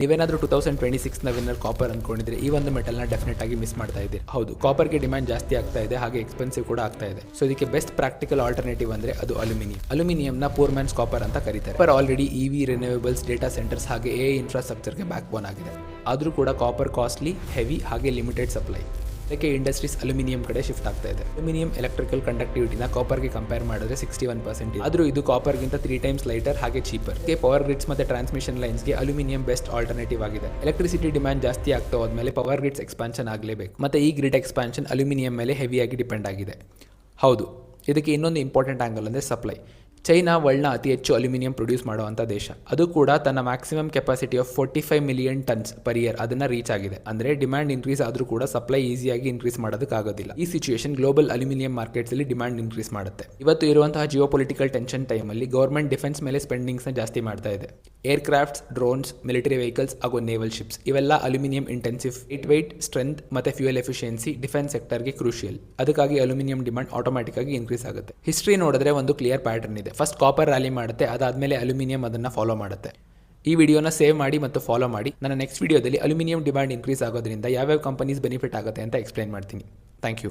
ನೀವೇನಾದರೂ 2026ನ winner copper ಅನ್ಕೊಂಡಿದ್ರೆ ಈ ಒಂದು ಮೆಟಲ್ನ ಡೆಫಿನೆಟ್ ಆಗಿ ಮಿಸ್ ಮಾಡ್ತಾ ಇದೆ. ಹೌದು, ಕಾಪರ್ಗೆ ಡಿಮ್ಯಾಂಡ್ ಜಾಸ್ತಿ ಆಗ್ತಾ ಇದೆ, ಹಾಗೆ ಎಕ್ಸ್ಪೆನ್ಸಿವ್ ಕೂಡ ಆಗ್ತಾ ಇದೆ. ಸೊ ಇದಕ್ಕೆ ಬೆಸ್ಟ್ ಪ್ರಾಕ್ಟಿಕಲ್ ಆಲ್ಟರ್ನೇಟಿವ್ ಅಂದ್ರೆ ಅದು ಅಲ್ಯೂಮಿನಿಯಂ. ಅಲ್ಯೂಮಿನಿಯಂನ ಪೂರ್ ಮ್ಯಾನ್ಸ್ ಕಾಪರ್ ಅಂತ ಕರೀತಾರೆ. Copper already EV, renewables, data centres ಹಾಗೆ ಎಐ ಇನ್ಫ್ರಾಸ್ಟ್ರಕ್ಚರ್ಗೆ ಬ್ಯಾಕ್ ಬೋನ್ ಆಗಿದೆ. ಆದರೂ ಕೂಡ ಕಾಪರ್ ಕಾಸ್ಟ್ಲಿ, ಹೆವಿ ಹಾಗೆ ಲಿಮಿಟೆಡ್ ಸಪ್ಲೈ. ಅದಕ್ಕೆ ಇಂಡಸ್ಟ್ರೀಸ್ ಅಲ್ಯೂಮಿನಿಯಂ ಕಡೆ ಶಿಫ್ಟ್ ಆಗ್ತಾ ಇದೆ. ಅಲ್ಯೂಮಿನಿಯಂ ಎಲೆಕ್ಟ್ರಿಕಲ್ ಕಂಡಕ್ಟಿವಿಟಿನ ಕಾಪರ್ಗೆ ಕಂಪೇರ್ ಮಾಡಿದ್ರೆ 61% ಇದೆ. ಆದರೂ ಇದು ಕಾಪರ್ಗಿಂತ 3 ಟೈಮ್ಸ್ ಲೈಟರ್ ಹಾಗೆ ಚೀಪರ್. ಪವರ್ ಗ್ರಿಡ್ಸ್ ಮತ್ತೆ ಟ್ರಾನ್ಸ್ಮಿಷನ್ ಲೈನ್ಸ್ಗೆ ಅಲ್ಯೂಮಿನಿಯಂ ಬೆಸ್ಟ್ ಆಲ್ಟರ್ನೇಟಿವ್ ಆಗಿದೆ. ಎಲೆಕ್ಟ್ರಿಸಿಟಿ ಡಿಮ್ಯಾಂಡ್ ಜಾಸ್ತಿ ಆಗ್ತಾ ಹೋದ್ಮೇಲೆ ಪವರ್ ಗ್ರಿಡ್ಸ್ ಎಕ್ಸ್ಪಾನ್ಷನ್ ಆಗಲೇಬೇಕು. ಮತ್ತೆ ಈ ಗ್ರಿಡ್ ಎಕ್ಸ್ಪಾನ್ಷನ್ ಅಲ್ಯೂಮಿನಿಯಂ ಮೇಲೆ ಹೆವಿಯಾಗಿ ಡಿಪೆಂಡ್ ಆಗಿದೆ. ಹೌದು, ಇದಕ್ಕೆ ಇನ್ನೊಂದು ಇಂಪಾರ್ಟೆಂಟ್ ಆಂಗಲ್ ಅಂದರೆ ಸಪ್ಲೈ. ಚೈನಾ ವರ್ಲ್ಡ್ನ ಅತಿ ಹೆಚ್ಚು ಅಲ್ಯೂಮಿನಿಯಂ ಪ್ರೊಡ್ಯೂಸ್ ಮಾಡುವಂಥ ದೇಶ. ಅದು ಕೂಡ ತನ್ನ maximum capacity of 45 million tons per year ಅದನ್ನು ರೀಚ್ ಆಗಿದೆ. ಅಂದರೆ ಡಿಮ್ಯಾಂಡ್ ಇನ್ಕ್ರೀಸ್ ಆದರೂ ಕೂಡ ಸಪ್ಲೈ ಈಸಿಯಾಗಿ ಇನ್ಕ್ರೀಸ್ ಮಾಡೋದಕ್ಕಾಗೋದಿಲ್ಲ. ಈ ಸಿಚುಯೇಷನ್ ಗ್ಲೋಬಲ್ ಅಲ್ಯೂಮಿನಿಯಂ ಮಾರ್ಕೆಟ್ಸಲ್ಲಿ ಡಿಮ್ಯಾಂಡ್ ಇನ್ಕ್ರೀಸ್ ಮಾಡುತ್ತೆ. ಇವತ್ತು ಇರುವಂತಹ ಜಿಯೋ ಪೊಲಿಟಿಕಲ್ ಟೆನ್ಷನ್ ಟೈಮಲ್ಲಿ ಗೌರ್ಮೆಂಟ್ ಡಿಫೆನ್ಸ್ ಮೇಲೆ ಸ್ಪೆಂಡಿಂಗ್ಸ್ನ ಜಾಸ್ತಿ ಮಾಡ್ತಾ ಇದೆ. ಏರ್ಕ್ರಾಫ್ಟ್ಸ್, ಡ್ರೋನ್ಸ್, ಮಿಲಿಟರಿ ವೆಹಿಕಲ್ಸ್ ಹಾಗೂ ನೇವಲ್ ಶಿಪ್ಸ್ ಇವೆಲ್ಲ ಅಲ್ಯೂಮಿನಿಯಂ ಇಂಟೆನ್ಸಿವ್. ವೇಟ್, ಸ್ಟ್ರೆಂತ್ ಮತ್ತು ಫ್ಯೂಯಲ್ ಎಫಿಷಿಯನ್ಸಿ ಡಿಫೆನ್ಸ್ ಸೆಕ್ಟರ್ಗೆ ಕ್ರೂಷಿಯಲ್. ಅದಕ್ಕಾಗಿ ಅಲ್ಯೂಮಿನಿಯಂ ಡಿಮ್ಯಾಂಡ್ ಆಟೋಮ್ಯಾಟಿಕ್ ಆಗಿ ಇನ್ಕ್ರೀಸ್ ಆಗುತ್ತೆ. ಹಿಸ್ಟ್ರಿ ನೋಡಿದ್ರೆ ಒಂದು ಕ್ಲಿಯರ್ ಪ್ಯಾಟರ್ನ್ ಇದೆ. ಫಸ್ಟ್ ಕಾಪರ್ ರ್ಯಾಲಿ ಮಾಡುತ್ತೆ, ಅದಾದಮೇಲೆ ಅಲ್ಯೂಮಿನಿಯಂ ಅದನ್ನು ಫಾಲೋ ಮಾಡುತ್ತೆ. ಈ ವಿಡಿಯೋನ ಸೇವ್ ಮಾಡಿ ಮತ್ತು ಫಾಲೋ ಮಾಡಿ. ನನ್ನ ನೆಕ್ಸ್ಟ್ ವಿಡಿಯೋದಲ್ಲಿ ಅಲ್ಯೂಮಿನಿಯಂ ಡಿಮ್ಯಾಂಡ್ ಇನ್ಕ್ರೀಸ್ ಆಗೋದ್ರಿಂದ ಯಾವ್ಯಾವ ಕಂಪನೀಸ್ ಬೆನಿಫಿಟ್ ಆಗುತ್ತೆ ಅಂತ ಎಕ್ಸ್ಪ್ಲೈನ್ ಮಾಡ್ತೀನಿ. Thank you.